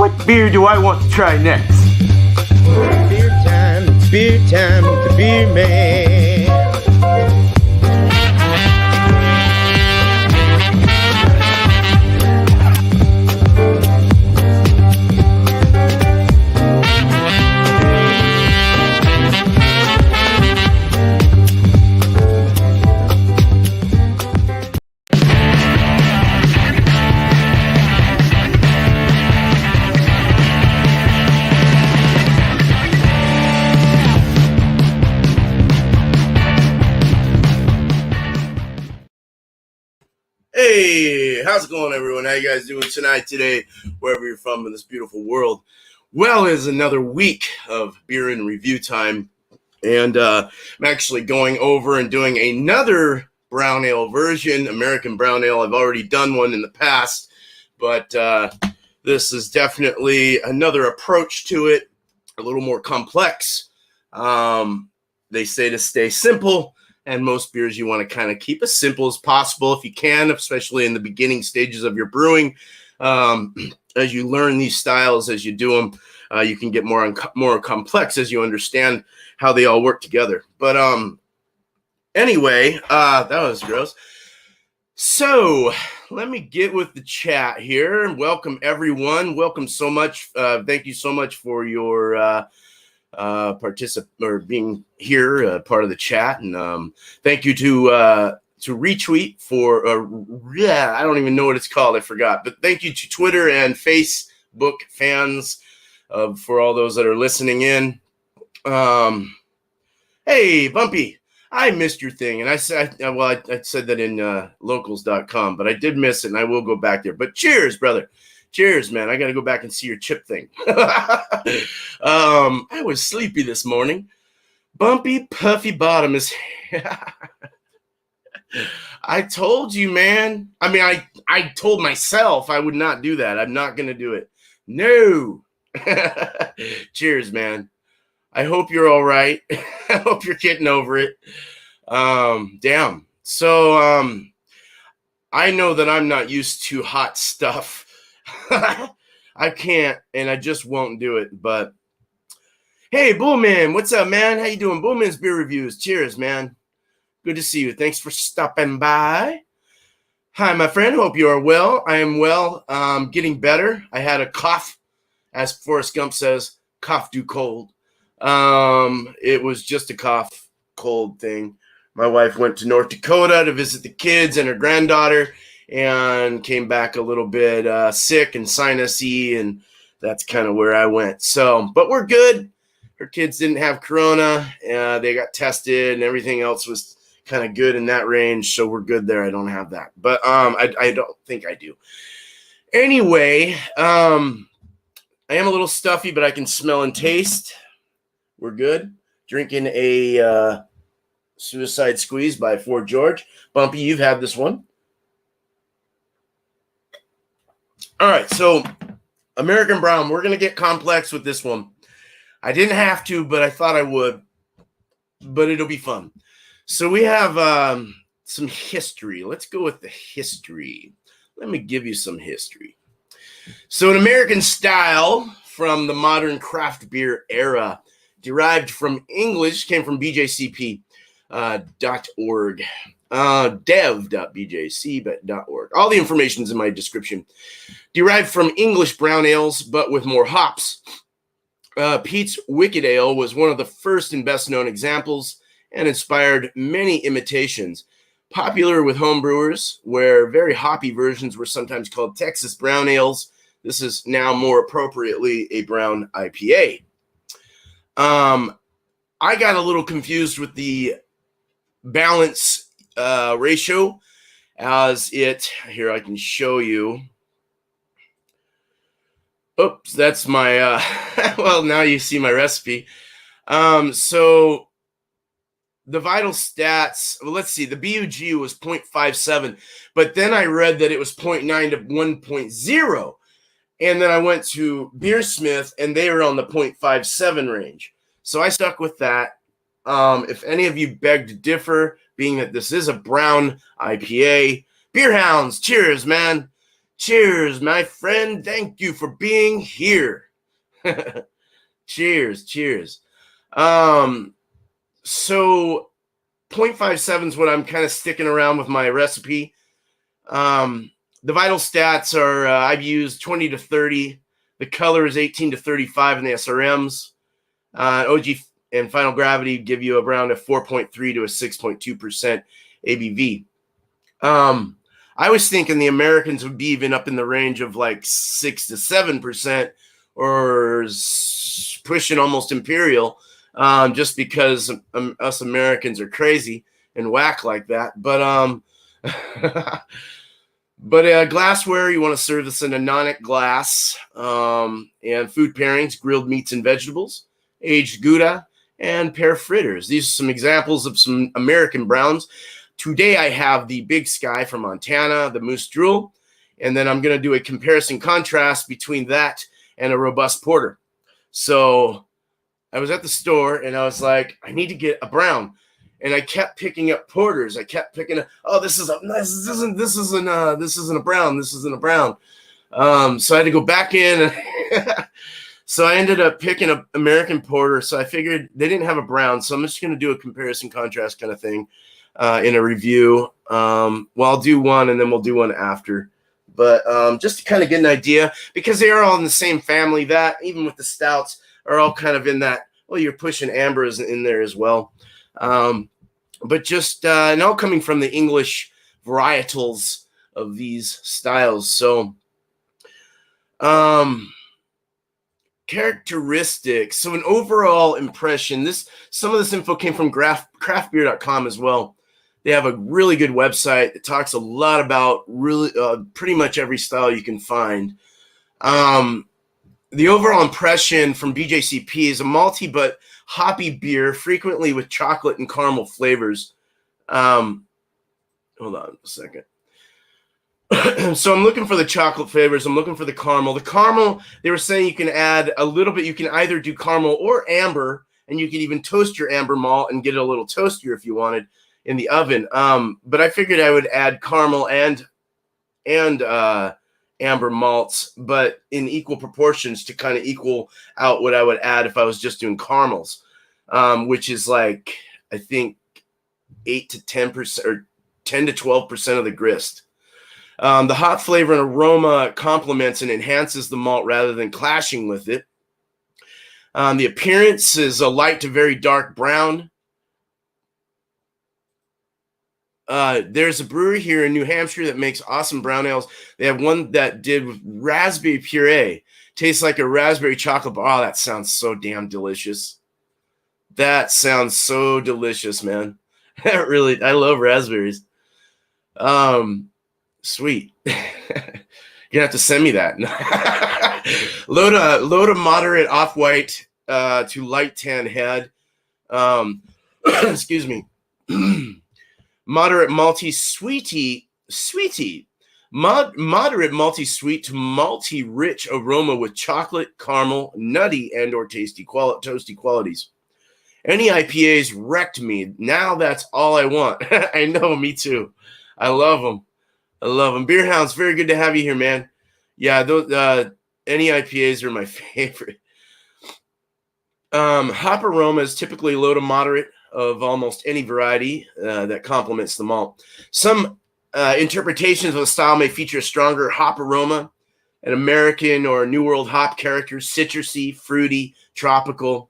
What beer do I want to try next? Beer time with the beer man. Hey, how's it going, everyone? How you guys doing tonight, today, wherever you're from in this beautiful world? Well, it's another week of beer and review time, and I'm actually going over and doing another brown ale version, American brown ale. I've already done one in the past, but this is definitely another approach to it, a little more complex. They say to stay simple. And most beers you want to kind of keep as simple as possible if you can, especially in the beginning stages of your brewing. As you learn these styles, as you do them, you can get more complex as you understand how they all work together. But anyway, that was gross. So let me get with the chat here. Welcome, everyone. Welcome so much. Thank you so much for your being here, part of the chat, and thank you to retweet for I don't even know what it's called, I forgot, but thank you to Twitter and Facebook fans for all those that are listening in. Hey Bumpy, I missed your thing, and I said I said that in locals.com, but I did miss it, and I will go back there. But cheers, brother. Cheers, man. I got to go back and see your chip thing. I was sleepy this morning. Bumpy, puffy bottom is... I told you, man. I mean, I told myself I would not do that. I'm not going to do it. No. Cheers, man. I hope you're all right. I hope you're getting over it. Damn. So, I know that I'm not used to hot stuff. I can't, and I just won't do it. But hey, Bullman, what's up, man? How you doing? Bullman's Beer Reviews. Cheers, man. Good to see you. Thanks for stopping by. Hi, my friend. Hope you are well. I am well. Getting better. I had a cough, as Forrest Gump says, cough do cold. It was just a cough, cold thing. My wife went to North Dakota to visit the kids and her granddaughter, and came back a little bit sick and sinusy, and that's kind of where I went. So, but we're good. Her kids didn't have corona. They got tested, and everything else was kind of good in that range, so we're good there. I don't have that, but I don't think I do. Anyway, I am a little stuffy, but I can smell and taste. We're good. Drinking a Suicide Squeeze by Fort George. Bumpy, you've had this one. All right, so American Brown, we're going to get complex with this one. I didn't have to, but I thought I would, but it'll be fun. So we have some history. Let's go with the history. Let me give you some history. So an American style from the modern craft beer era, derived from English, came from BJCP. .org, dev.bjc.org. All the information is in my description. Derived from English brown ales, but with more hops. Pete's Wicked Ale was one of the first and best known examples and inspired many imitations. Popular with home brewers, where very hoppy versions were sometimes called Texas brown ales. This is now more appropriately a brown IPA. I got a little confused with the balance ratio, as it, here I can show you. Oops, that's my well, now you see my recipe. So the vital stats, well, let's see, the BUG was 0.57, but then I read that it was 0.9 to 1.0, and then I went to BeerSmith and they were on the 0.57 range, so I stuck with that. If any of you beg to differ, being that this is a brown IPA, beer hounds, cheers, man. Cheers, my friend. Thank you for being here. Cheers, cheers. So 0.57 is what I'm kind of sticking around with my recipe. The vital stats are I've used 20 to 30. The color is 18 to 35 in the SRMs. OG and Final Gravity give you around a 4.3 to a 6.2% ABV. I was thinking the Americans would be even up in the range of like 6 to 7% or pushing almost imperial, just because us Americans are crazy and whack like that. But glassware, you want to serve this in a nonic glass, and food pairings, grilled meats and vegetables, aged Gouda, and pear fritters. These are some examples of some American browns. Today I have the Big Sky from Montana, the Moose Drool, and then I'm going to do a comparison contrast between that and a robust porter. So I was at the store and I was like, I need to get a brown. And I kept picking up porters. I kept picking up, this isn't a brown. This isn't a brown. So I had to go back in. So I ended up picking up American porter. So I figured they didn't have a brown. So I'm just going to do a comparison contrast kind of thing in a review. Well, I'll do one and then we'll do one after. But just to kind of get an idea, because they are all in the same family, that even with the stouts are all kind of in that, well, you're pushing ambers in there as well. But just and all coming from the English varietals of these styles. So characteristics. So an overall impression, some of this info came from craftbeer.com as well. They have a really good website that talks a lot about really pretty much every style you can find. The overall impression from BJCP is a malty but hoppy beer, frequently with chocolate and caramel flavors. Hold on a second. So I'm looking for the chocolate flavors. I'm looking for the caramel. The caramel, they were saying you can add a little bit. You can either do caramel or amber, and you can even toast your amber malt and get it a little toastier if you wanted in the oven. But I figured I would add caramel and amber malts, but in equal proportions to kind of equal out what I would add if I was just doing caramels, which is like, I think 8 to 10% or 10 to 12% of the grist. The hop flavor and aroma complements and enhances the malt rather than clashing with it. The appearance is a light to very dark brown. There's a brewery here in New Hampshire that makes awesome brown ales. They have one that did with raspberry puree. Tastes like a raspberry chocolate bar. Oh, that sounds so damn delicious. That sounds so delicious, man. I love raspberries. Sweet. You're gonna have to send me that. load a moderate off-white to light tan head. Excuse me. Moderate malty sweetie. Moderate malty sweet to malty rich aroma with chocolate, caramel, nutty, and or toasty qualities. Any IPAs wrecked me. Now that's all I want. I know, me too. I love them. Beer Hounds, very good to have you here, man. Yeah, those any IPAs are my favorite. Hop aroma is typically low to moderate of almost any variety that complements the malt. Some interpretations of the style may feature a stronger hop aroma, an American or New World hop character, citrusy, fruity, tropical.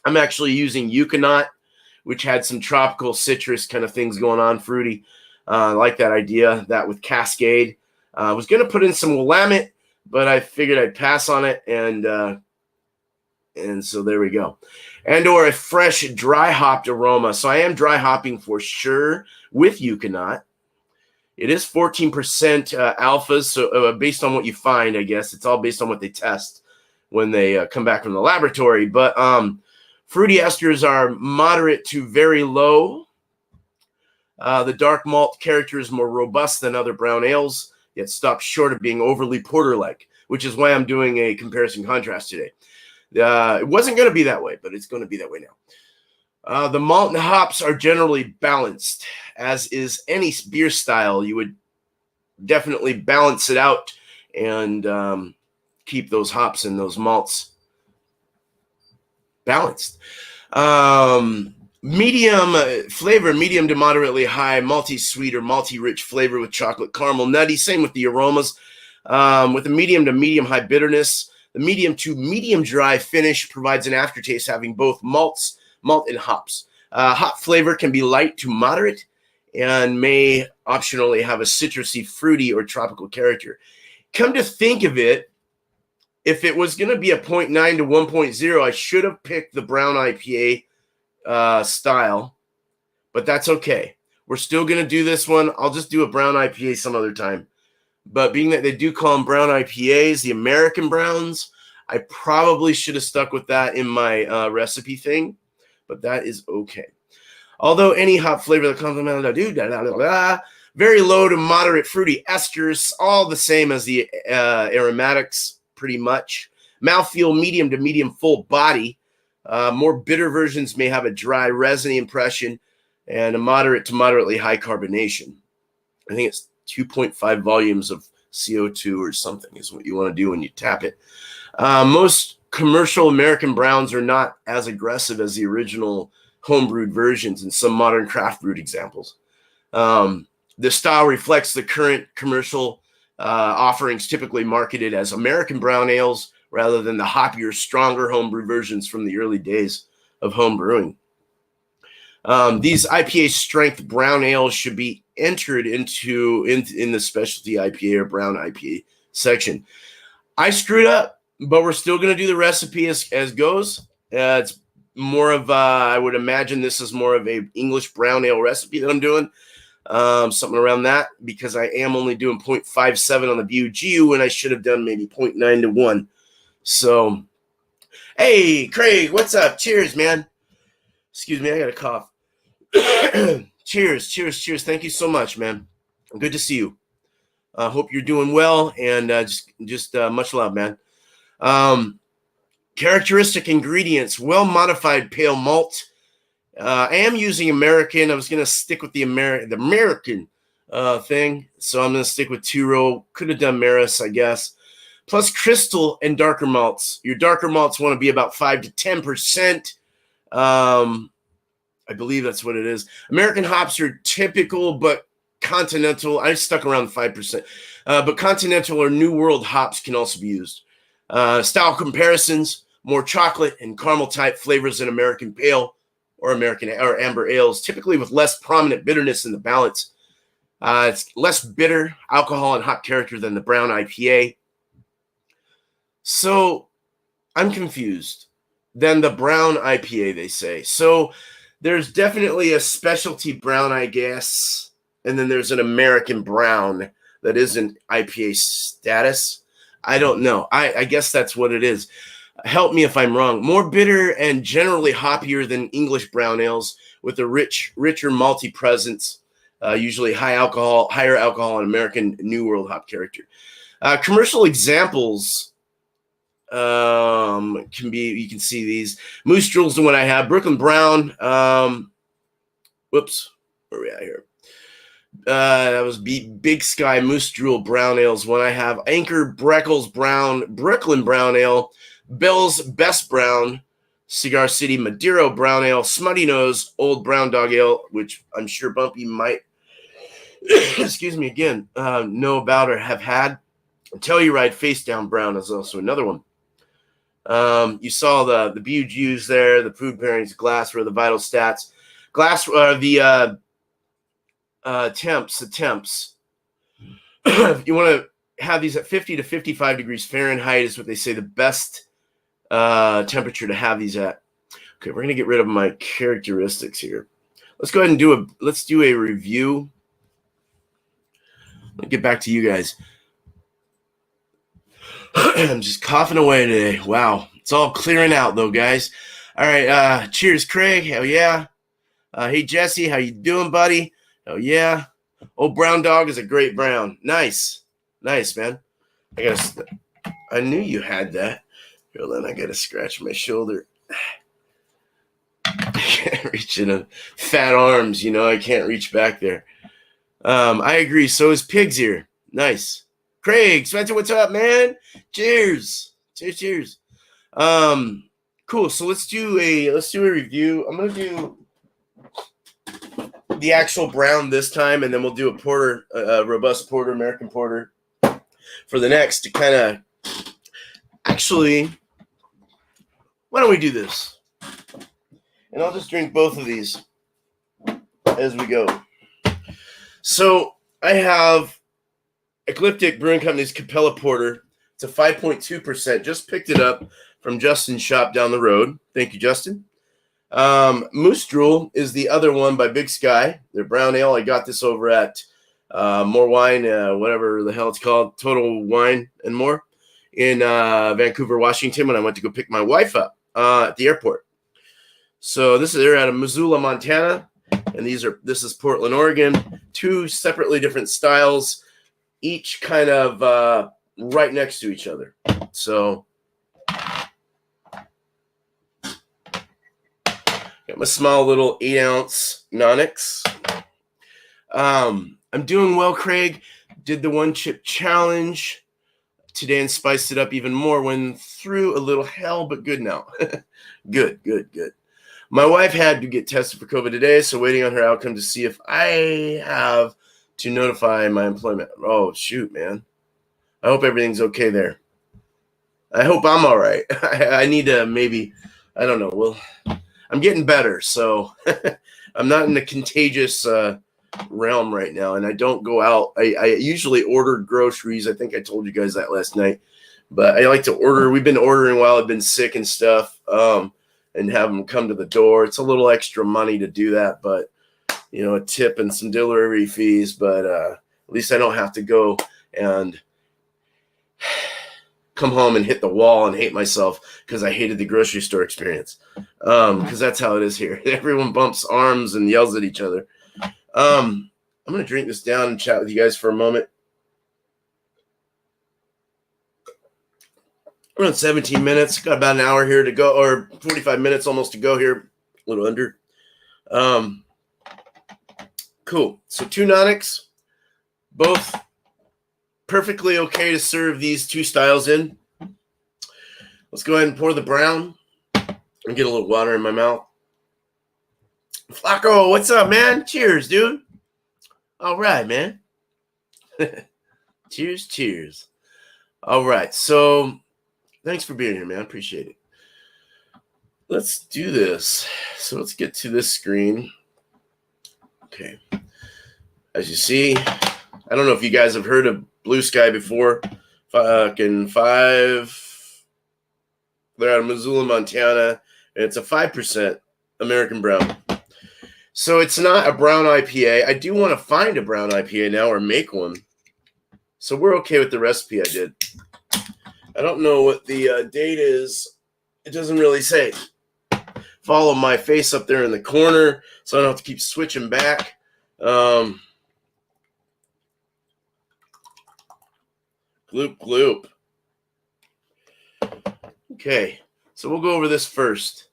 I'm actually using Yukonot, which had some tropical citrus kind of things going on, fruity. I like that idea, that with Cascade. I was going to put in some Willamette, but I figured I'd pass on it, and so there we go. And or a fresh dry hopped aroma. So I am dry hopping for sure with Yukonot. It is 14% alphas, so based on what you find, I guess. It's all based on what they test when they come back from the laboratory. But fruity esters are moderate to very low. The dark malt character is more robust than other brown ales, yet stops short of being overly porter-like, which is why I'm doing a comparison contrast today. It wasn't going to be that way, but it's going to be that way now. The malt and hops are generally balanced, as is any beer style. You would definitely balance it out and keep those hops and those malts balanced. Medium flavor, medium to moderately high, malty sweet or malty rich flavor with chocolate caramel nutty. Same with the aromas. With a medium to medium high bitterness, the medium to medium dry finish provides an aftertaste having both malt and hops. Hop flavor can be light to moderate and may optionally have a citrusy, fruity, or tropical character. Come to think of it, if it was going to be a 0.9 to 1.0, I should have picked the brown IPA style, but that's okay. We're still going to do this one. I'll just do a brown IPA some other time. But being that they do call them brown IPAs, the American browns, I probably should have stuck with that in my recipe thing, but that is okay. Although any hop flavor that comes from very low to moderate fruity esters, all the same as the aromatics, pretty much. Mouthfeel, medium to medium full body. More bitter versions may have a dry, resiny impression and a moderate to moderately high carbonation. I think it's 2.5 volumes of CO2 or something is what you want to do when you tap it. Most commercial American browns are not as aggressive as the original homebrewed versions and some modern craft brewed examples. The style reflects the current commercial offerings typically marketed as American brown ales rather than the hoppier, stronger homebrew versions from the early days of home brewing. These IPA strength brown ales should be entered into in the specialty IPA or brown IPA section. I screwed up, but we're still going to do the recipe as goes. It's more of I would imagine this is more of a English brown ale recipe that I'm doing. Something around that, because I am only doing 0.57 on the BUGU, and I should have done maybe 0.9 to 1. So, hey, Craig, what's up? Cheers, man. Excuse me, I got a cough. Cheers. Thank you so much, man. Good to see you. Hope you're doing well, and just much love, man. Characteristic ingredients: well-modified pale malt. I am using American. I was going to stick with the American thing, so I'm going to stick with two-row. Could have done Maris, I guess. Plus crystal and darker malts. Your darker malts want to be about 5 to 10%. I believe that's what it is. American hops are typical, but continental. I stuck around 5%. But continental or New World hops can also be used. Style comparisons: more chocolate and caramel type flavors than American pale or American or amber ales, typically with less prominent bitterness in the balance. It's less bitter alcohol and hop character than the brown IPA. So I'm confused. Then the brown IPA, they say. So there's definitely a specialty brown, I guess, and then there's an American brown that isn't IPA status. I don't know. I guess that's what it is. Help me if I'm wrong. More bitter and generally hoppier than English brown ales, with a richer malty presence, usually higher alcohol and American New World hop character. Commercial examples can be, you can see these. Moose Drool's the one I have. Brooklyn Brown. Whoops. Where are we at here? That was Big Sky Moose Drool Brown Ales. One I have. Anchor Breckles Brown, Brooklyn Brown Ale. Bell's Best Brown, Cigar City Maduro Brown Ale. Smutty Nose Old Brown Dog Ale, which I'm sure Bumpy might, excuse me again, know about or have had. Telluride Face Down Brown is also another one. You saw the BUGs there, the food pairings, glassware, the vital stats, the temps. You want to have these at 50 to 55 degrees Fahrenheit is what they say the best temperature to have these at. Okay, we're going to get rid of my characteristics here. Let's go ahead and do a review. Let me get back to you guys. I'm just coughing away today. Wow. It's all clearing out though, guys. All right. Cheers, Craig. Hell yeah. Hey, Jesse. How you doing, buddy? Hell yeah. Old Brown Dog is a great brown. Nice, man. I knew you had that. Hold on, I got to scratch my shoulder. I can't reach in a fat arms, I can't reach back there. I agree. So is Pig's ear. Nice. Craig, Spencer, what's up, man? Cheers. Cheers. Cool. So let's do a review. I'm gonna do the actual brown this time, and then we'll do a porter, robust porter, American porter for the next to kind of actually. Why don't we do this? And I'll just drink both of these as we go. So I have Ecliptic Brewing Company's Capella Porter. It's a 5.2%. Just picked it up from Justin's shop down the road. Thank you, Justin. Moose Drool is the other one by Big Sky. Their brown ale. I got this over at More Wine, whatever the hell it's called, Total Wine and More in Vancouver, Washington, when I went to go pick my wife up at the airport. So they're out of Missoula, Montana, and this is Portland, Oregon. Two separately different styles, each kind of right next to each other. So got my small little 8-ounce Nonix. I'm doing well, Craig. Did the one chip challenge today and spiced it up even more. Went through a little hell, but good now. Good. My wife had to get tested for COVID today, so waiting on her outcome to see if I have to notify my employment. Oh, shoot, man. I hope everything's okay there. I hope I'm all right. I need to maybe, I don't know. Well, I'm getting better, so I'm not in the contagious realm right now, and I don't go out. I usually order groceries. I think I told you guys that last night, but I like to order. We've been ordering while I've been sick and stuff, and have them come to the door. It's a little extra money to do that, but a tip and some delivery fees, but at least I don't have to go and come home and hit the wall and hate myself because I hated the grocery store experience. Because that's how it is here. Everyone bumps arms and yells at each other. I'm going to drink this down and chat with you guys for a moment. Around 17 minutes. Got about an hour here to go, or 45 minutes almost to go here. A little under. Cool. So 2 Nonix. Both perfectly okay to serve these two styles in. Let's go ahead and pour the brown and get a little water in my mouth. Flacco, what's up, man? Cheers, dude. All right, man. Cheers. All right, so thanks for being here, man. Appreciate it. Let's do this. So let's get to this screen. Okay. As you see, I don't know if you guys have heard of Blue Sky before. They're out of Missoula, Montana, and it's a 5% American brown. So it's not a brown IPA. I do want to find a brown IPA now or make one. So we're okay with the recipe I did. I don't know what the date is. It doesn't really say. Follow my face up there in the corner so I don't have to keep switching back. Gloop. Okay, so we'll go over this first.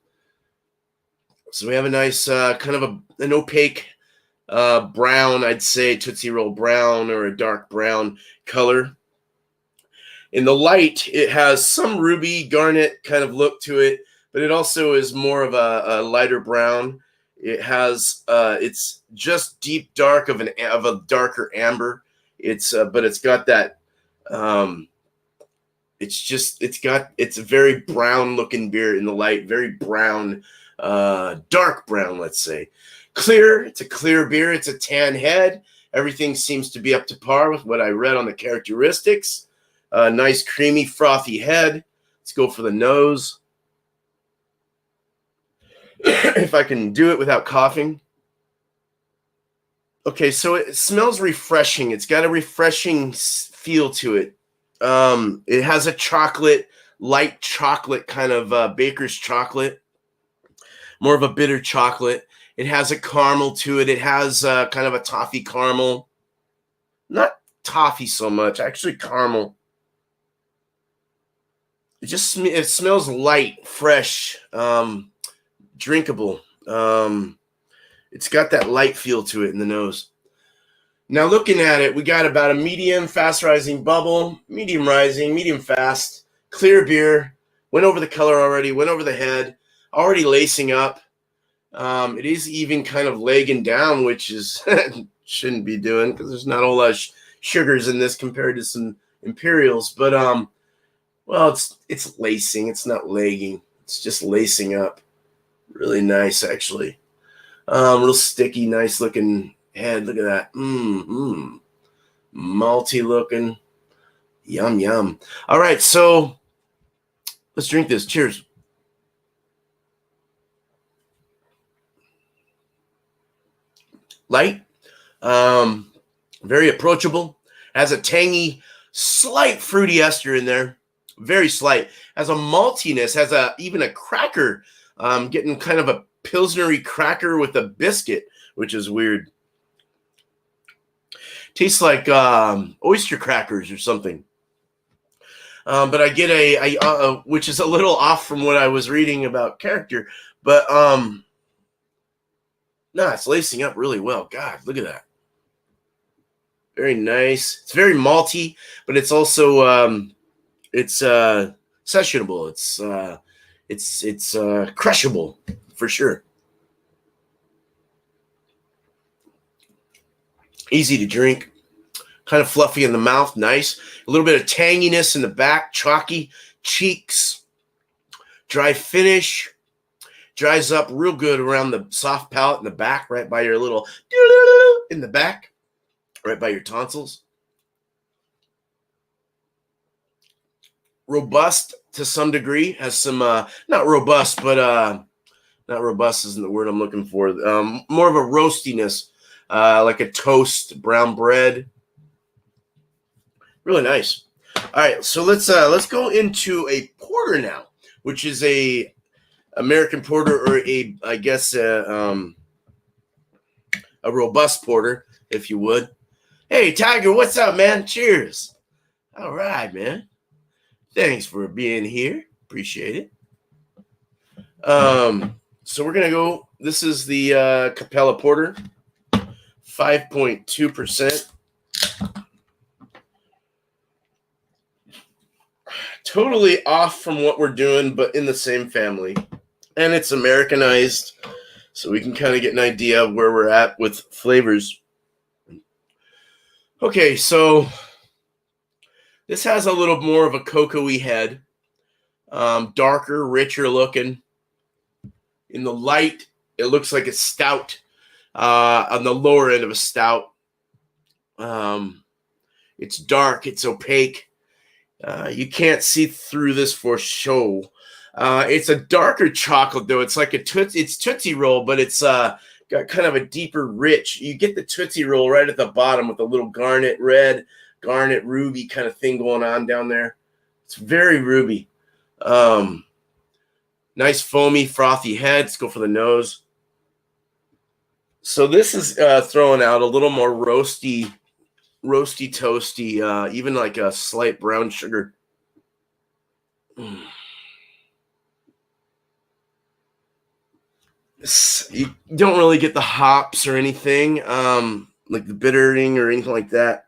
So we have a nice kind of an opaque brown, I'd say Tootsie Roll brown or a dark brown color. In the light, it has some ruby garnet kind of look to it, but it also is more of a lighter brown. It has it's just deep dark of a darker amber. But it's got that it's a very brown looking beer in the light, very brown, dark brown, let's say. Clear, it's a clear beer, it's a tan head. Everything seems to be up to par with what I read on the characteristics. Nice creamy frothy head. Let's go for the nose. If I can do it without coughing. Okay, so it smells refreshing. It's got a refreshing feel to it. It has a light chocolate kind of baker's chocolate, more of a bitter chocolate. It has a caramel to it. It has kind of a toffee caramel. Not toffee so much, actually caramel. It smells light, fresh, drinkable. It's got that light feel to it in the nose. Now looking at it, we got about a medium fast rising bubble, medium rising, medium fast, clear beer. Went over the color already, went over the head, already lacing up. It is even kind of lagging down, which is shouldn't be doing because there's not a whole lot of sugars in this compared to some Imperials. But well, it's lacing. It's not lagging. It's just lacing up. Really nice, actually. Real sticky, nice looking head. Look at that. Malty looking. Yum, yum. All right, so let's drink this. Cheers. Light. Very approachable. Has a tangy, slight fruity ester in there. Very slight. Has a maltiness. Has even a cracker. Getting kind of a pilsnery cracker with a biscuit, which is weird. Tastes like oyster crackers or something. But I get which is a little off from what I was reading about character. But no, it's lacing up really well. God, look at that. Very nice. It's very malty, but it's also it's sessionable. It's crushable for sure. Easy to drink, kind of fluffy in the mouth, nice. A little bit of tanginess in the back, chalky cheeks, dry finish, dries up real good around the soft palate in the back, right by your little in the back, right by your tonsils. Robust to some degree, has some not robust, but not robust isn't the word I'm looking for. More of a roastiness. Like a toast, brown bread. Really nice. All right, so let's go into a porter now, which is a American porter, or I guess a robust porter, if you would. Hey, Tiger, what's up, man? Cheers. All right, man. Thanks for being here. Appreciate it. So we're gonna go. This is the Capella Porter. 5.2%. Totally off from what we're doing, but in the same family. And it's Americanized, so we can kind of get an idea of where we're at with flavors. Okay, so this has a little more of a cocoa-y head. Darker, richer looking. In the light, it looks like a stout. On the lower end of a stout. It's dark, it's opaque. You can't see through this for show. It's a darker chocolate, though. It's like it's Tootsie Roll, but it's got kind of a deeper rich. You get the Tootsie Roll right at the bottom with a little garnet red, garnet ruby kind of thing going on down there. It's very ruby. Nice foamy, frothy head. Let's go for the nose. So this is throwing out a little more roasty, toasty, even like a slight brown sugar. You don't really get the hops or anything, like the bittering or anything like that.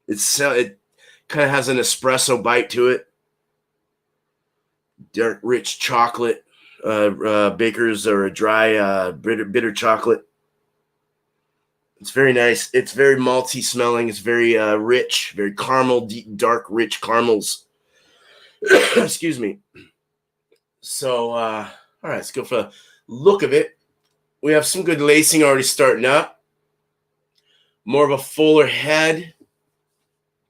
It kind of has an espresso bite to it. Dark, rich chocolate, Baker's or a dry, bitter chocolate. It's very nice. It's very malty smelling. It's very rich, very caramel, deep, dark, rich caramels. Excuse me. So, all right, let's go for the look of it. We have some good lacing already starting up. More of a fuller head.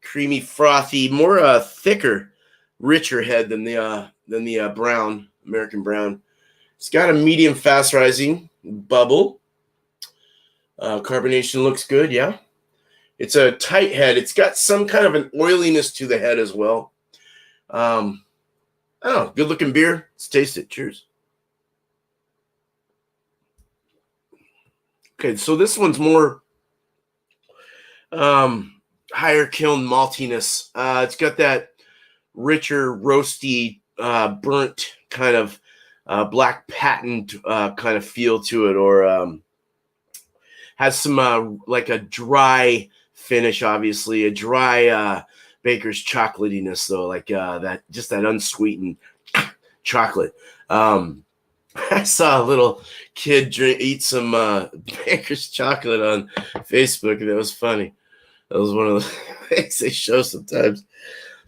Creamy, frothy, more thicker, richer head than the brown, American brown. It's got a medium fast rising bubble. Carbonation looks good, yeah. It's a tight head. It's got some kind of an oiliness to the head as well. Oh, good looking beer. Let's taste it. Cheers. Okay, so this one's more higher kiln maltiness. It's got that richer, roasty, burnt kind of black patent kind of feel to it, or Has some like a dry finish, obviously a dry baker's chocolatiness though, like that unsweetened chocolate. I saw a little kid eat some baker's chocolate on Facebook, and it was funny. That was one of the things they show sometimes.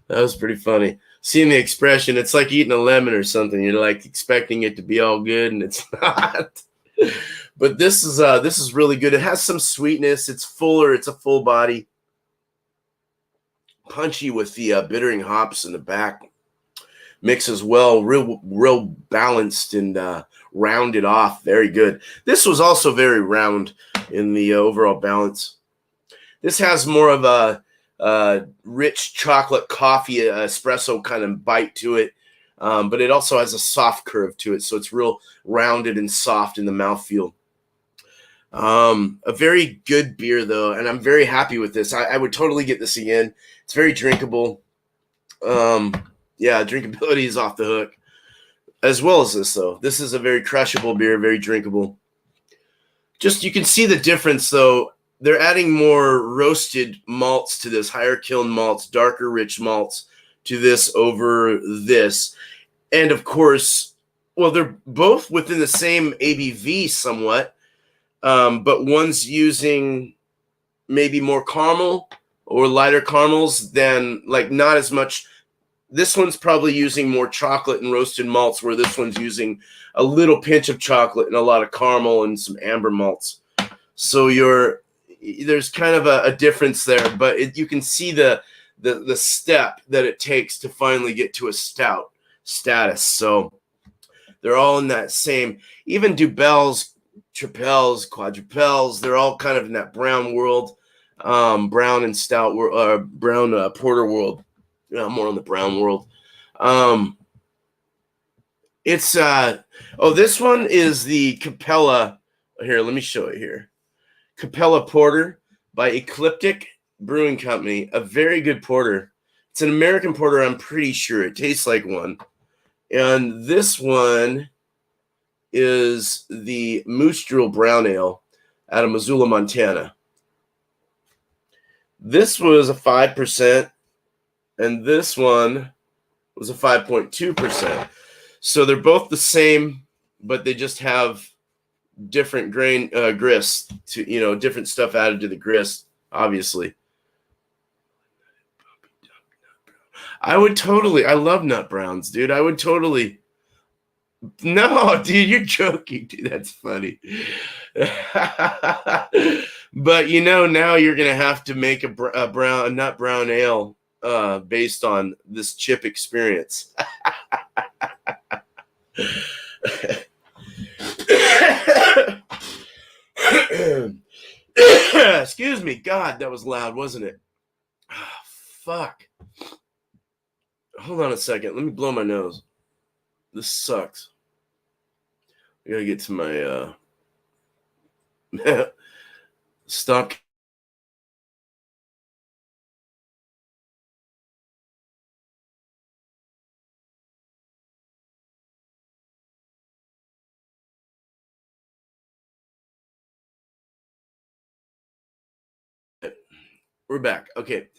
That was pretty funny. Seeing the expression, it's like eating a lemon or something. You're like expecting it to be all good, and it's not. But this is really good. It has some sweetness. It's fuller. It's a full body, punchy with the bittering hops in the back. Mixes well, real balanced and rounded off. Very good. This was also very round in the overall balance. This has more of a rich chocolate coffee espresso kind of bite to it, but it also has a soft curve to it, so it's real rounded and soft in the mouthfeel. A very good beer, though, and I'm very happy with this. I would totally get this again. It's very drinkable. Yeah, drinkability is off the hook, as well as this, though. This is a very crushable beer, very drinkable. Just, you can see the difference, though. They're adding more roasted malts to this, higher kiln malts, darker, rich malts to this over this. And, of course, well, they're both within the same ABV somewhat, but one's using maybe more caramel or lighter caramels than, like, not as much. This one's probably using more chocolate and roasted malts, where this one's using a little pinch of chocolate and a lot of caramel and some amber malts. So there's kind of a difference there, but you can see the step that it takes to finally get to a stout status. So they're all in that same, even Dubels, Tripels, Quadrupels, they're all kind of in that brown world, brown and stout world, brown porter world. More on the brown world. This one is the Capella. Here, let me show it here. Capella Porter by Ecliptic Brewing Company. A very good porter. It's an American porter, I'm pretty sure. It tastes like one. And this one is the Moose Drool Brown Ale out of Missoula, Montana. This was a 5%. And this one was a 5.2%. So they're both the same, but they just have different grain grist to, different stuff added to the grist, obviously. I love nut browns, dude. No, dude, you're joking, dude. That's funny. But now you're going to have to make a nut brown ale based on this chip experience. Excuse me. God, that was loud, wasn't it? Oh, fuck. Hold on a second. Let me blow my nose. This sucks. I gotta get to my stop. We're back. Okay.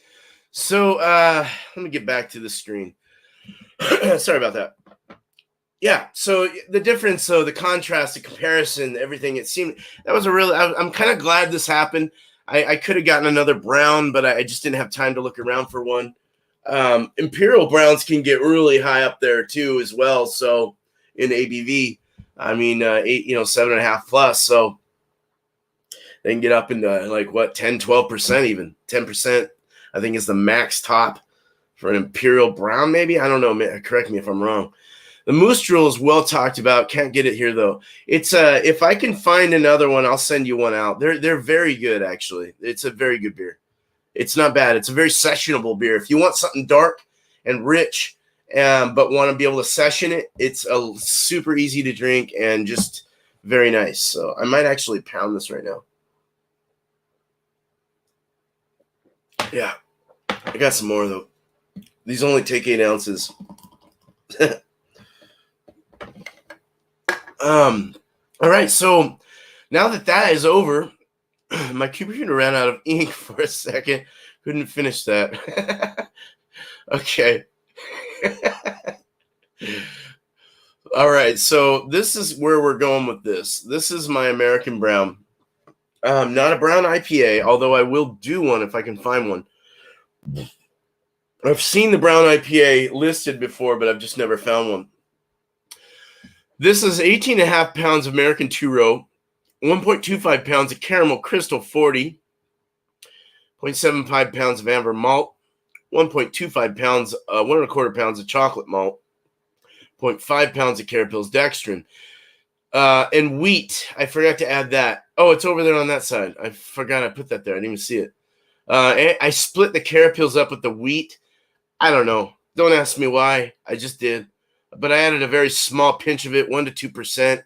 So let me get back to the screen. Sorry about that. Yeah, so the difference, so the contrast, the comparison, everything, it seemed that was I'm kind of glad this happened. I could have gotten another brown, but I just didn't have time to look around for one. Imperial browns can get really high up there too as well. So in ABV, I mean, 7.5 plus. So they can get up into like 10, 12%, even 10%, I think is the max top for an Imperial brown, maybe. I don't know. Correct me if I'm wrong. The Moose Drool is well talked about. Can't get it here though. It's if I can find another one, I'll send you one out. They're very good, actually. It's a very good beer. It's not bad. It's a very sessionable beer. If you want something dark and rich, but want to be able to session it, it's a super easy to drink and just very nice. So I might actually pound this right now. Yeah, I got some more though. These only take 8 ounces. All right, so now that is over, My computer ran out of ink for a second. Couldn't finish that. Okay. All right. So this is where we're going with this. This is my American Brown. Not a brown IPA, although I will do one if I can find one. I've seen the brown IPA listed before, but I've just never found one. This is 18.5 pounds of American two-row, 1.25 pounds of caramel crystal 40, 0.75 pounds of amber malt, 1.25 pounds, 1.25 pounds of chocolate malt, 0.5 pounds of Carapils dextrin, and wheat. I forgot to add that. Oh, it's over there on that side. I forgot I put that there. I didn't even see it. I split the Carapils up with the wheat. I don't know. Don't ask me why. I just did. But I added a very small pinch of it, 1 to 2%,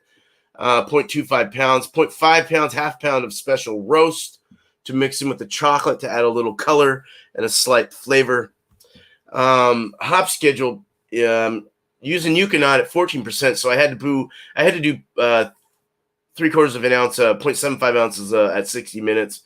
0.25 pounds, 0.5 pounds, half pound of special roast to mix in with the chocolate to add a little color and a slight flavor. Hop schedule, using Euconaut at 14%, so I had to do 3/4 of an ounce, 0.75 ounces at 60 minutes.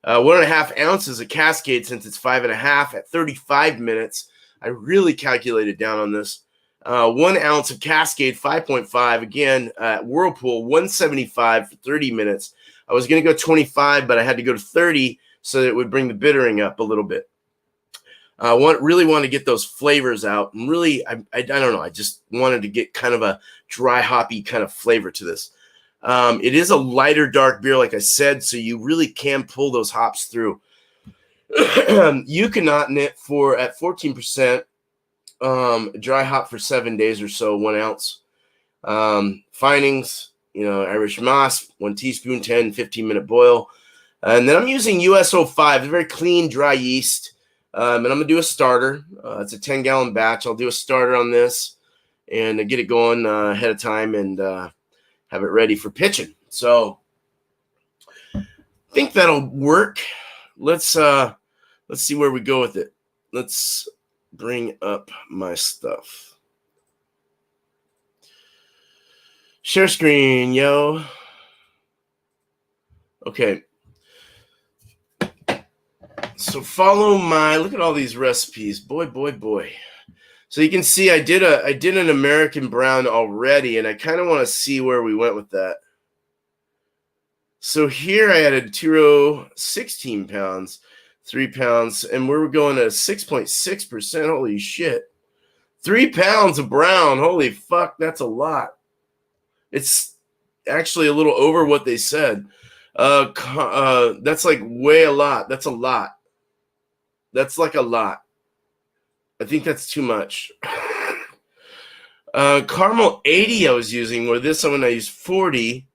1.5 ounces of Cascade, since it's 5.5 at 35 minutes. I really calculated down on this. 1 ounce of Cascade, 5.5, again at Whirlpool, 175 for 30 minutes. I was going to go 25, but I had to go to 30 so that it would bring the bittering up a little bit. Really want to get those flavors out, and really, I don't know, I just wanted to get kind of a dry hoppy kind of flavor to this. It is a lighter dark beer, like I said, so you really can pull those hops through. Euconaut in it at 14%, dry hop for 7 days or so, 1 ounce. Finings, Irish moss, 1 teaspoon, 10, 15-minute boil. And then I'm using US-05, a very clean, dry yeast. And I'm going to do a starter. It's a 10-gallon batch. I'll do a starter on this and get it going ahead of time and have it ready for pitching. So I think that'll work. Let's see where we go with it. Let's bring up my stuff. Share screen, yo. Okay. So follow look at all these recipes. Boy. So you can see I did an American Brown already, and I kind of want to see where we went with that. So here I added 2-row, 16 pounds, 3 pounds, and we're going to 6.6%. Holy shit. 3 pounds of brown. Holy fuck, that's a lot. It's actually a little over what they said. That's like way a lot. That's a lot. That's like a lot. I think that's too much. Caramel 80 I was using, where this one I used 40.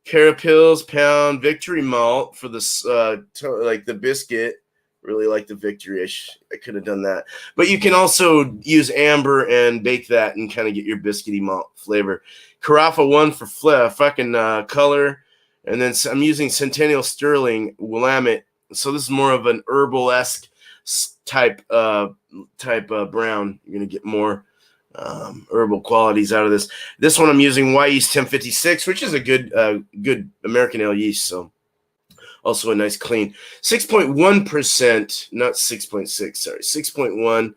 Carapils, pound, Victory malt for this, like the biscuit. Really like the Victory. I could have done that. But you can also use amber and bake that and kind of get your biscuity malt flavor. Carafa 1 for color. And then I'm using Centennial Sterling Willamette. So this is more of an herbal-esque type brown. You're going to get more herbal qualities out of this. This one I'm using Y Yeast 1056, which is a good American ale yeast. So also a nice clean 6.1%, not 6.6. Sorry, 6.1.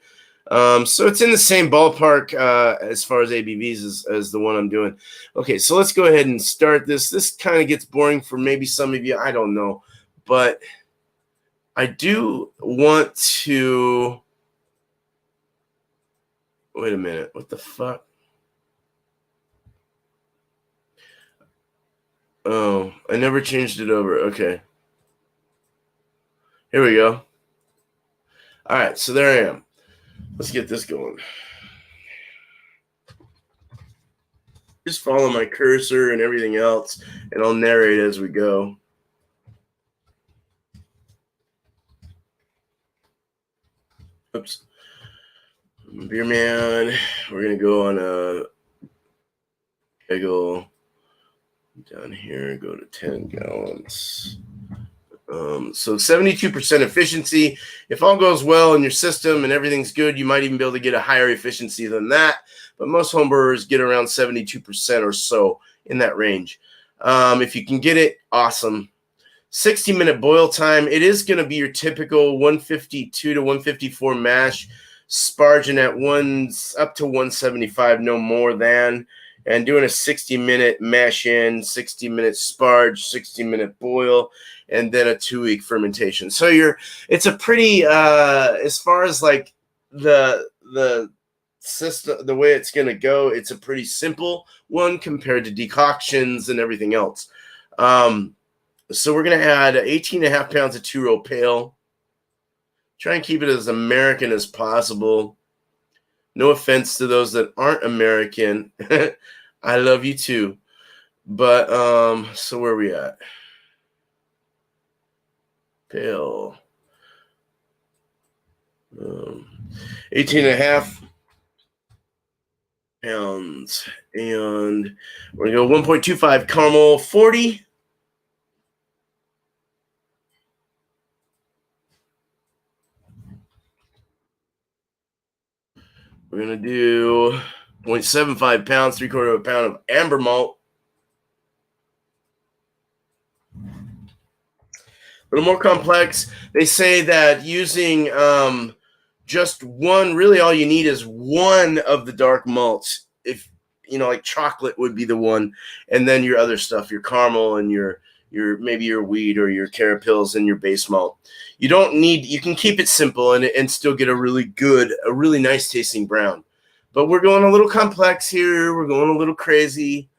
So it's in the same ballpark as far as ABVs as the one I'm doing. Okay, so let's go ahead and start this. This kind of gets boring for maybe some of you. I don't know, but I do want to. Wait a minute. What the fuck? Oh, I never changed it over. Okay. Here we go. All right, so there I am. Let's get this going. Just follow my cursor and everything else, and I'll narrate as we go. Oops. Beer man, we're going to go on a kegel down here, go to 10 gallons. So 72% efficiency. If all goes well in your system and everything's good, you might even be able to get a higher efficiency than that. But most homebrewers get around 72% or so in that range. If you can get it, awesome. 60-minute boil time. It is going to be your typical 152 to 154 mash, sparging at up to 175, no more than, and doing a 60-minute mash in, 60-minute sparge, 60-minute boil, and then a 2-week fermentation. So it's a pretty as far as like the system, the way it's going to go, it's a pretty simple one compared to decoctions and everything else. So we're going to add 18.5 pounds of 2-row pale. Try and keep it as American as possible. No offense to those that aren't American. I love you too. But so where are we at? Pale. 18.5 pounds. And we're going to go 1.25 caramel 40. We're going to do 0.75 pounds, 3/4 of a pound of amber malt. A little more complex. They say that using just one, really all you need is one of the dark malts. If, like chocolate would be the one. And then your other stuff, your caramel and your maybe your wheat or your carapils and your base malt. You can keep it simple and still get a really nice tasting brown. But we're going a little complex here. We're going a little crazy,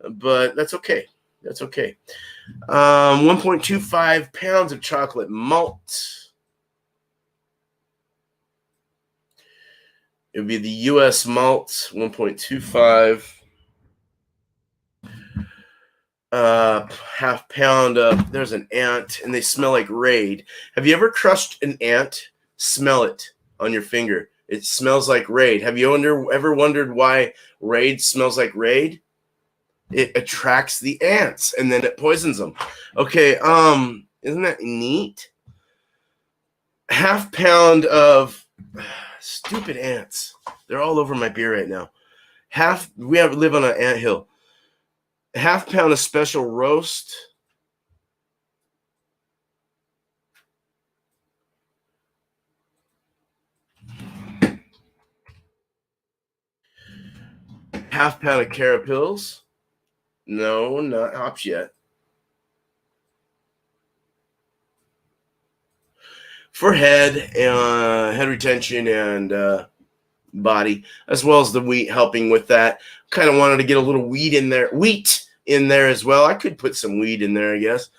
but that's okay. That's okay. 1.25 pounds of chocolate malt. It would be the U.S. malt, 1.25. Half pound of, there's an ant, and they smell like Raid. Have you ever crushed an ant? Smell it on your finger. It smells like Raid. Have you ever wondered why Raid smells like Raid? It attracts the ants, and then it poisons them. Okay, isn't that neat? Half pound of stupid ants. They're all over my beer right now. We live on an anthill. Half pound of special roast. Half pound of carapils. No, not hops yet. For head retention and body, as well as the wheat helping with that. Kind of wanted to get a little wheat in there as well. I could put some wheat in there, I guess.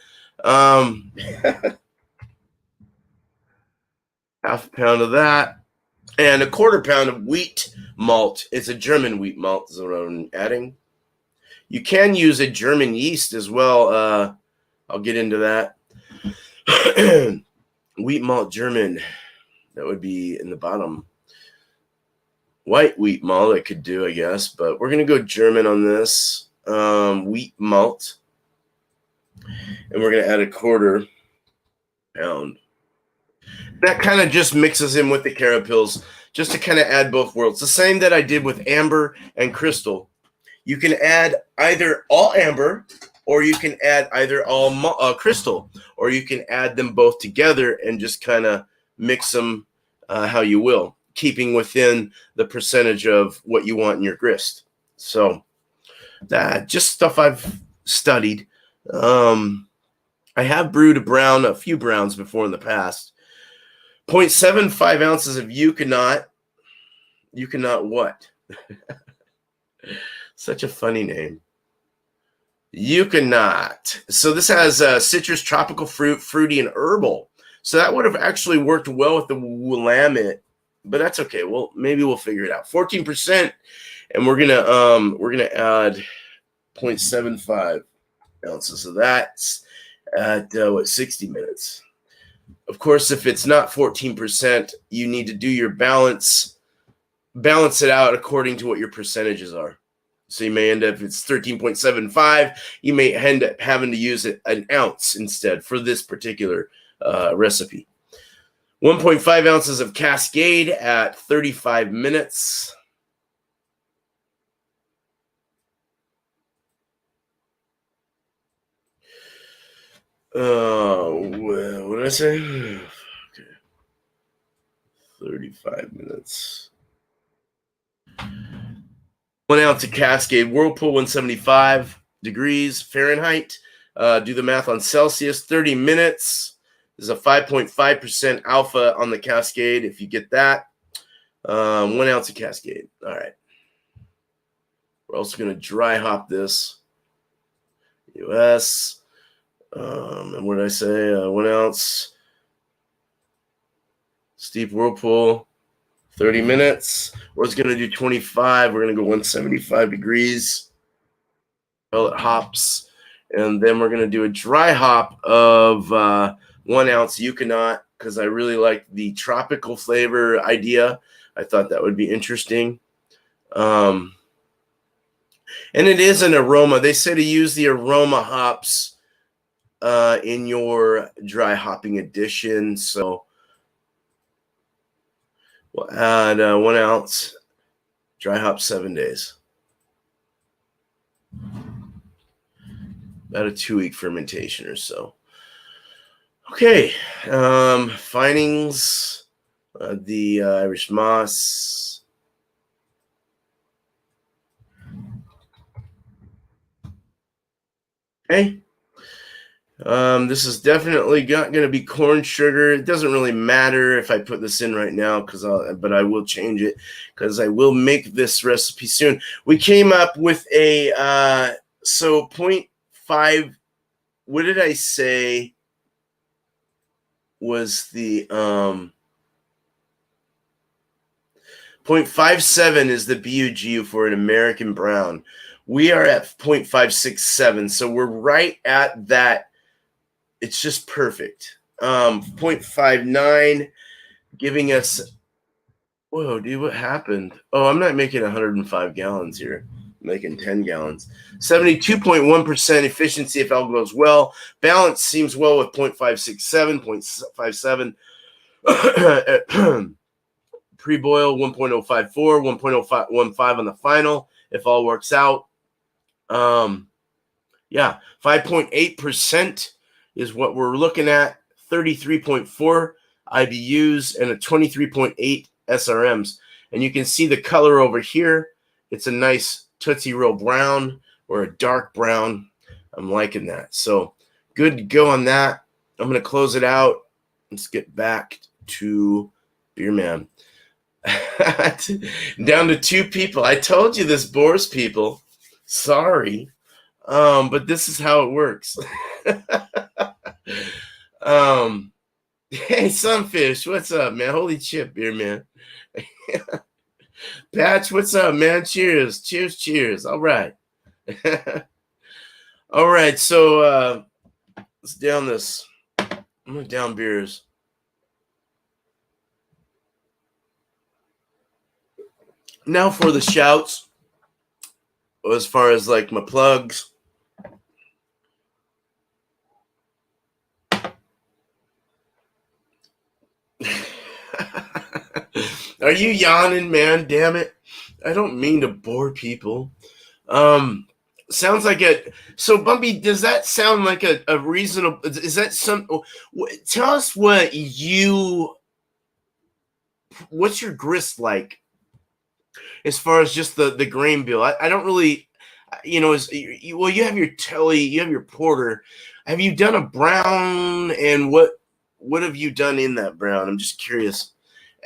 Half a pound of that, and 1/4 pound of wheat malt. It's a German wheat malt is what I'm adding. You can use a German yeast as well. I'll get into that. Wheat malt German. That would be in the bottom. White wheat malt I could do, I guess, but we're going to go German on this. Wheat malt. And we're going to add 1/4 pound. That kind of just mixes in with the carapils just to kind of add both worlds. The same that I did with amber and crystal. You can add either all amber or you can add either all crystal, or you can add them both together and just kind of mix them how you will, keeping within the percentage of what you want in your grist. So that just stuff I've studied. I have brewed a few browns before in the past. 0.75 ounces of Euconaut. Euconaut what? Such a funny name. Euconaut. So this has citrus, tropical fruit, fruity, and herbal. So that would have actually worked well with the Willamette, but that's okay. Well, maybe we'll figure it out. 14%, and we're gonna add 0.75 ounces of that at 60 minutes. Of course, if it's not 14%, you need to do your balance it out according to what your percentages are. So you may end up, if it's 13.75, you may end up having to use an ounce instead for this particular recipe. 1.5 ounces of Cascade at 35 minutes. What did I say? Okay. 35 minutes. 1 ounce of Cascade Whirlpool, 175 degrees Fahrenheit. Do the math on Celsius. 30 minutes. There's a 5.5% alpha on the Cascade if you get that. 1 ounce of Cascade. All right. We're also going to dry hop this. US. And what did I say? 1 ounce. Steep Whirlpool. 30 minutes. We're going to do 25. We're going to go 175 degrees. Pellet hops. And then we're going to do a dry hop of 1 ounce Yukonot because I really like the tropical flavor idea. I thought that would be interesting. And it is an aroma. They say to use the aroma hops in your dry hopping edition. So we'll add 1 ounce, dry hop 7 days. About a 2-week fermentation or so. Okay, findings, the Irish moss. Okay. This is definitely going to be corn sugar. It doesn't really matter if I put this in right now but I will change it because I will make this recipe soon. We came up with a 0.5. What did I say was the 0.57 is the BUGU for an American brown. We are at 0.567, so we're right at that. It's just perfect. 0.59 giving us, whoa, dude, what happened? Oh, I'm not making 105 gallons here. I'm making 10 gallons. 72.1% efficiency if all goes well. Balance seems well with 0.567, 0.57. Pre-boil 1.054, 1.015 on the final if all works out. Yeah, 5.8% is what we're looking at. 33.4 IBUs and a 23.8 SRMs. And you can see the color over here. It's a nice Tootsie Roll brown or a dark brown. I'm liking that. So good to go on that. I'm going to close it out. Let's get back to Beer Man. Down to 2 people. I told you this bores people. Sorry. But this is how it works. Hey, Sunfish, what's up, man? Holy chip, Beer Man. Patch, what's up, man? Cheers. Cheers, cheers. All right. All right, so let's down this. I'm going to down beers. Now for the shouts, as far as like my plugs. Are you yawning, man? Damn it. I don't mean to bore people. Sounds like so Bumpy, does that sound like a reasonable, is that tell us what's your grist like as far as just the grain bill? I don't really, you have your Telly, you have your porter. Have you done a brown, and what have you done in that brown? I'm just curious.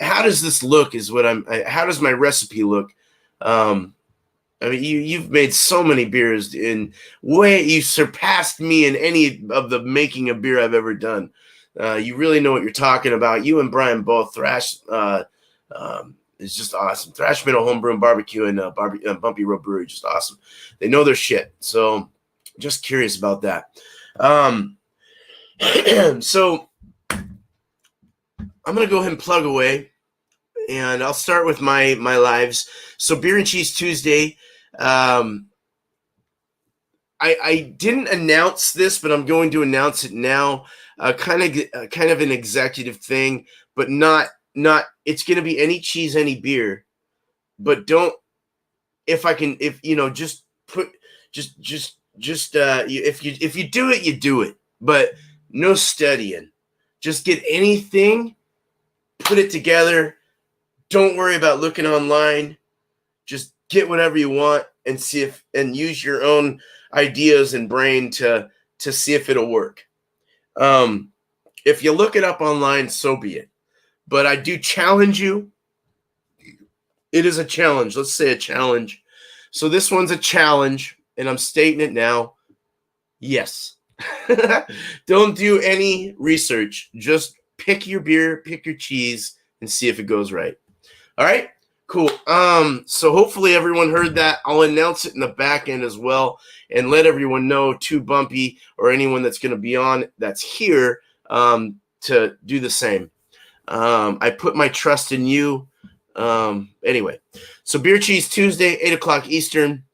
How does this look how does my recipe look? I mean, you've made so many beers you surpassed me in any of the making of beer I've ever done. You really know what you're talking about. You and Brian both thrash, is just awesome. Thrash Metal Homebrew and Barbecue and Bumpy Road Brewery, just awesome. They know their shit. So just curious about that. So I'm going to go ahead and plug away, and I'll start with my lives. So Beer and Cheese Tuesday. I didn't announce this, but I'm going to announce it now. Kind of an executive thing, but not. It's going to be any cheese, any beer, but don't. If you do it, you do it. But no studying. Just get anything, put it together. Don't worry about looking online. Just get whatever you want and see if, and use your own ideas and brain to see if it'll work. If you look it up online, so be it. But I do challenge you. It is a challenge. Let's say a challenge. So this one's a challenge, and I'm stating it now. Yes. Don't do any research. Just pick your beer, pick your cheese, and see if it goes right. All right? Cool. So hopefully everyone heard that. I'll announce it in the back end as well and let everyone know, Too Bumpy or anyone that's going to be on that's here, to do the same. I put my trust in you. Anyway, so Beer Cheese Tuesday, 8 o'clock Eastern,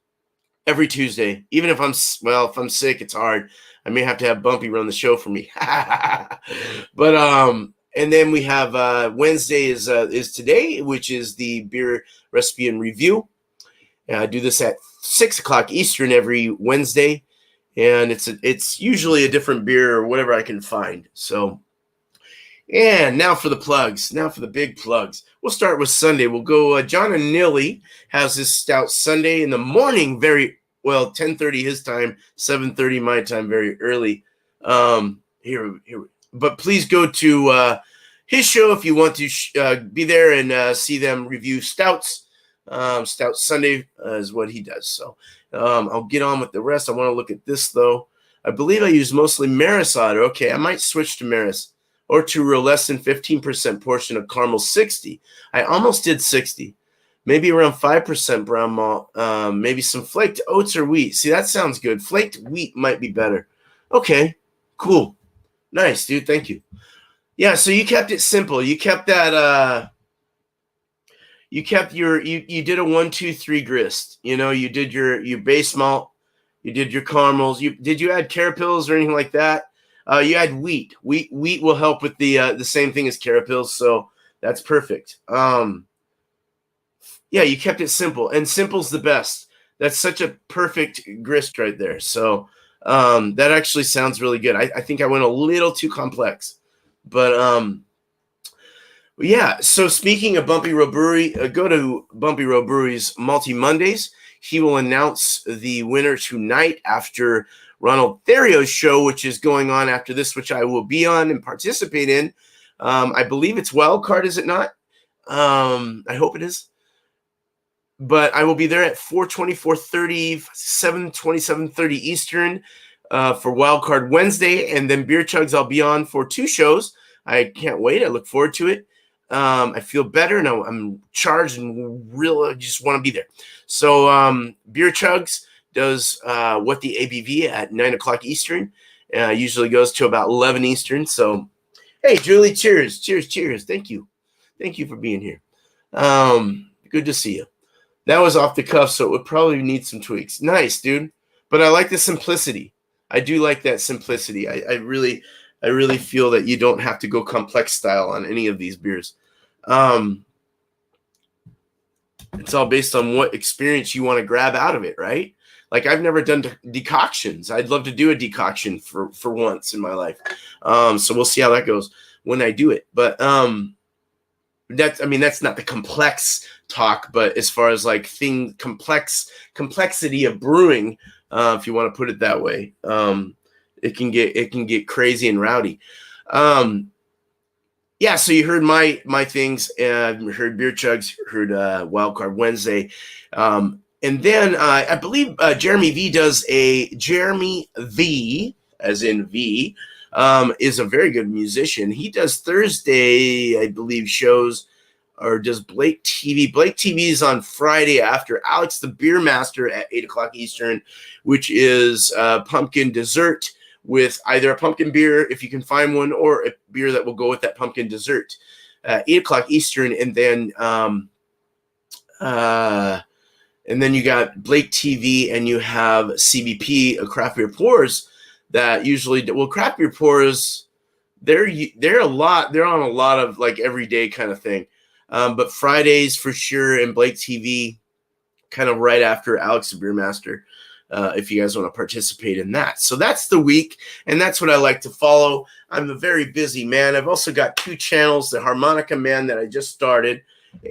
every Tuesday. Even if I'm sick, it's hard. I may have to have Bumpy run the show for me. But and then we have Wednesday is today, which is the beer recipe and review. I do this at 6 o'clock Eastern every Wednesday, and it's usually a different beer or whatever I can find. So, and now for the plugs. Now for the big plugs. We'll start with Sunday. We'll go. John and Nilly has his stout Sunday in the morning, 10:30 his time, 7:30 my time, very early. Here. But please go to his show if you want to be there and see them review stouts. Stout Sunday is what he does. So I'll get on with the rest. I want to look at this, though. I believe I use mostly Maris otter. Okay, I might switch to Maris or to a less than 15% portion of caramel 60. I almost did 60. Maybe around 5% brown malt. Maybe some flaked oats or wheat. See, that sounds good. Flaked wheat might be better. Okay, cool. Nice, dude. Thank you. Yeah, so you kept it simple. You kept that you did a 1, 2, 3 grist. You know, you did your base malt, you did your caramels. Did you add carapils or anything like that? You add wheat. Wheat will help with the same thing as carapils, so that's perfect. Yeah, you kept it simple, and simple's the best. That's such a perfect grist right there. So that actually sounds really good. I think I went a little too complex, but yeah. So speaking of Bumpy Road Brewery, go to Bumpy Road Brewery's Multi Mondays. He will announce the winner tonight after Ronald Theriot's show, which is going on after this, which I will be on and participate in. I believe it's Wildcard, is it not? I hope it is. But I will be there at 4:20, 4:30, 7:20, 7:30 Eastern for Wildcard Wednesday. And then Beer Chugs, I'll be on for 2 shows. I can't wait. I look forward to it. I feel better, and I'm charged and I just want to be there. So Beer Chugs does What the ABV at 9 o'clock Eastern. Usually goes to about 11 Eastern. So, hey, Julie, cheers. Cheers, cheers. Thank you. Thank you for being here. Good to see you. That was off the cuff, so it would probably need some tweaks. Nice, dude. But I like the simplicity. I do like that simplicity. I really feel that you don't have to go complex style on any of these beers. It's all based on what experience you want to grab out of it, right? Like, I've never done decoctions. I'd love to do a decoction for once in my life. So we'll see how that goes when I do it. But that's not the complex talk, but as far as like complexity of brewing, if you want to put it that way, it can get crazy and rowdy. Yeah, so you heard my things, heard Beer Chugs, heard Wildcard Wednesday, and then I believe Jeremy V, as in V, is a very good musician. He does Thursday, I believe, shows, or does Blake TV. Blake TV is on Friday after Alex the Beer Master at 8 o'clock Eastern, which is pumpkin dessert with either a pumpkin beer, if you can find one, or a beer that will go with that pumpkin dessert. 8 o'clock Eastern, and then you got Blake TV, and you have CBP, Craft Beer Pours, that usually, Craft Beer Pours, they're on a lot of like everyday kind of thing. But Fridays for sure, and Blake TV kind of right after Alex the Beer Master. if you guys want to participate in that. So that's the week, and that's what I like to follow. I'm a very busy man. I've also got 2 channels, the Harmonica Man that I just started,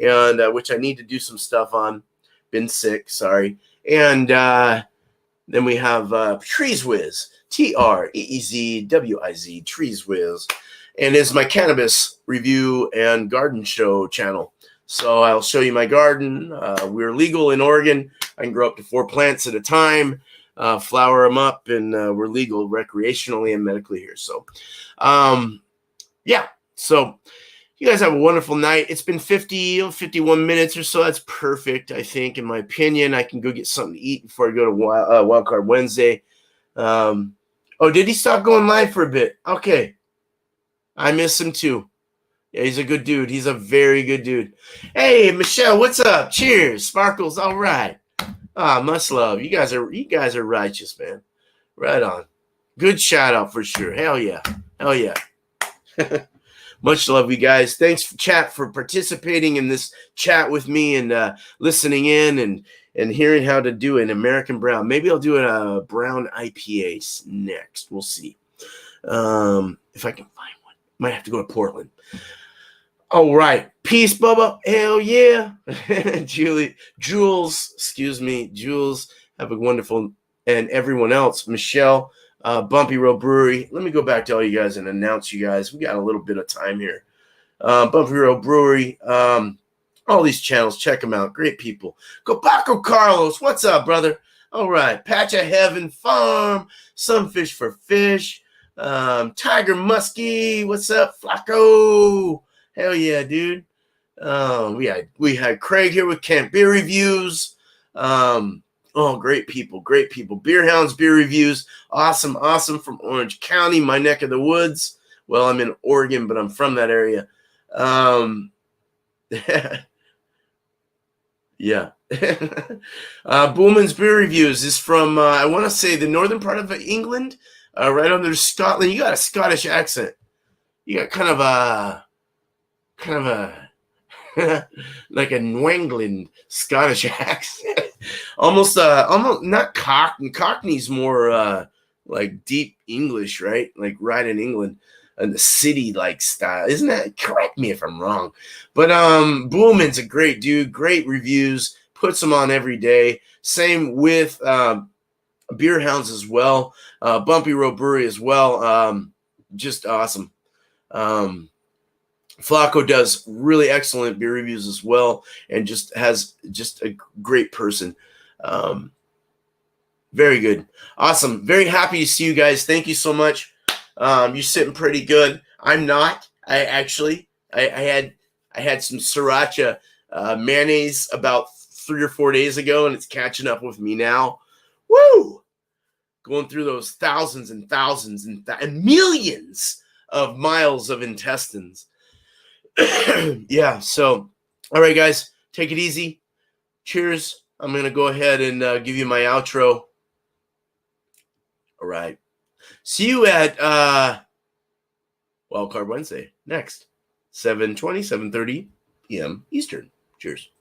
and which I need to do some stuff on. Been sick, sorry. And then we have Trees Whiz, TREEZWIZ, Trees Whiz, and is my cannabis review and garden show channel. So I'll show you my garden. We're legal in Oregon. I can grow up to 4 plants at a time, flower them up, and we're legal recreationally and medically here. So, yeah. So you guys have a wonderful night. It's been 51 minutes or so. That's perfect, I think, in my opinion. I can go get something to eat before I go to Wildcard Wednesday. Oh, did he stop going live for a bit? Okay. I miss him too. Yeah, he's a good dude. He's a very good dude. Hey, Michelle, what's up? Cheers. Sparkles, all right. Much love. You guys are righteous, man. Right on. Good shout out for sure. Hell yeah. Hell yeah. Much love, you guys. Thanks, chat, for participating in this chat with me and listening in and hearing how to do an American brown. Maybe I'll do a brown IPA next. We'll see. If I can find one. Might have to go to Portland. All right. Peace, Bubba. Hell yeah. Jules, have a wonderful, and everyone else, Michelle, Bumpy Road Brewery. Let me go back to all you guys and announce you guys. We got a little bit of time here. Bumpy Road Brewery, all these channels, check them out. Great people. Go Paco Carlos. What's up, brother? All right. Patch of Heaven Farm, Sunfish for Fish, Tiger Muskie. What's up, Flacco? Hell yeah, dude. We had Craig here with Camp Beer Reviews. Great people. Beer Hounds Beer Reviews. Awesome from Orange County, my neck of the woods. Well, I'm in Oregon, but I'm from that area. Yeah. Booman's Beer Reviews is from, I want to say, the northern part of England, right under Scotland. You got a Scottish accent. You got kind of a like a New England Scottish accent. almost not Cockney. Cockney's more like deep English, right? Like right in England and the city like style. Isn't that? Correct me if I'm wrong. But Booman's a great dude, great reviews, puts them on every day. Same with Beer Hounds as well. Bumpy Road Brewery as well. Just awesome. Flacco does really excellent beer reviews as well, and just has just a great person. Very good. Awesome. Very happy to see you guys. Thank you so much. You're sitting pretty good. I'm not. I had some sriracha mayonnaise about 3 or 4 days ago, and it's catching up with me now. Woo! Going through those thousands and thousands and millions of miles of intestines. Yeah, so, all right, guys, take it easy. Cheers. I'm going to go ahead and give you my outro. All right. See you at Wildcard Wednesday next, 7:30 p.m. Eastern. Cheers.